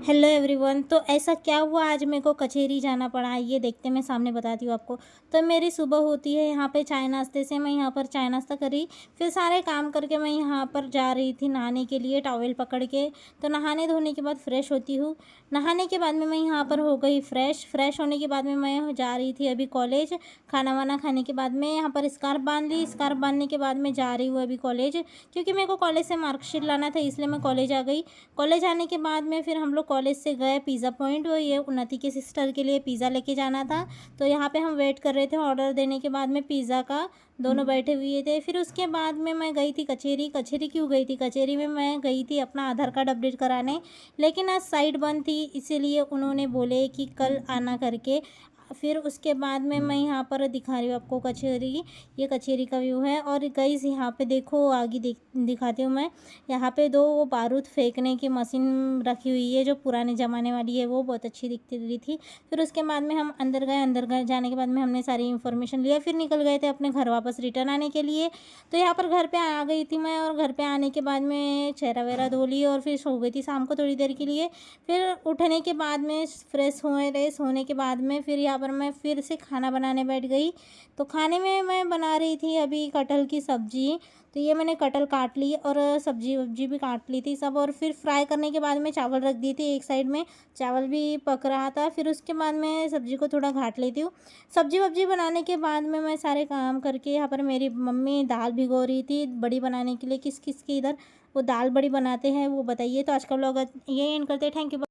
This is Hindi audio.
Hello everyone. तो ऐसा क्या हुआ आज मेरे को कचहरी जाना पड़ा, ये देखते मैं सामने बताती हूँ आपको। तो मेरी सुबह होती है यहाँ पे चाय नाश्ते से, मैं यहाँ पर चाय नाश्ता करी, फिर सारे काम करके मैं यहाँ पर जा रही थी नहाने के लिए टॉवेल पकड़ के। तो नहाने धोने के बाद फ्रेश होती हूँ। नहाने के बाद में मैं यहाँ पर हो गई फ्रेश होने के बाद में मैं जा रही थी अभी कॉलेज। खाना वाना खाने के बाद में यहाँ पर स्कार्फ बांध ली, स्कार्फ बांधने के बाद मैं जा रही हूँ अभी कॉलेज, क्योंकि मेरे को कॉलेज से मार्कशीट लाना था, इसलिए मैं कॉलेज आ गई। कॉलेज आने के बाद में फिर हम लोग कॉलेज से गए पिज़्ज़ा पॉइंट, वो ये उन्नति के सिस्टर के लिए पिज़्ज़ा लेके जाना था। तो यहाँ पे हम वेट कर रहे थे ऑर्डर देने के बाद में पिज़्ज़ा का, दोनों बैठे हुए थे। फिर उसके बाद में मैं गई थी कचहरी। कचहरी क्यों गई थी? कचहरी में मैं गई थी अपना आधार कार्ड अपडेट कराने, लेकिन आज साइट बंद थी, इसीलिए उन्होंने बोले कि कल आना करके। फिर उसके बाद में मैं यहाँ पर दिखा रही हूँ आपको कचहरी। ये कचहरी का व्यू है। और गाइस यहाँ पे देखो, आगे दिखाती हूँ मैं। यहाँ पे दो वो बारूद फेंकने की मशीन रखी हुई है जो पुराने ज़माने वाली है, वो बहुत अच्छी दिखती रही थी। फिर उसके बाद में हम अंदर गए जाने के बाद में हमने सारी इन्फॉर्मेशन लिया, फिर निकल गए थे अपने घर वापस रिटर्न आने के लिए। तो यहाँ पर घर पे आ गई थी मैं, और घर पे आने के बाद में चेहरा वेहरा धो ली और फिर सो गई थी शाम को थोड़ी देर के लिए। फिर उठने के बाद में फ्रेश हुए रहे, सोने के बाद में फिर यहाँ पर मैं फिर से खाना बनाने बैठ गई। तो खाने में मैं बना रही थी अभी कटहल की सब्ज़ी। तो ये मैंने कटहल काट ली और सब्जी वब्जी भी काट ली थी सब, और फिर फ्राई करने के बाद में चावल रख दी थी एक साइड में, चावल भी पक रहा था। फिर उसके बाद मैं सब्जी को थोड़ा घाट लेती हूँ। सब्जी वब्जी बनाने के बाद में मैं सारे काम करके, यहाँ पर मेरी मम्मी दाल भिगो रही थी बड़ी बनाने के लिए। किस किस की इधर वो दाल बड़ी बनाते हैं वो बताइए। तो आज का व्लॉग ये एंड करते हैं। Thank you.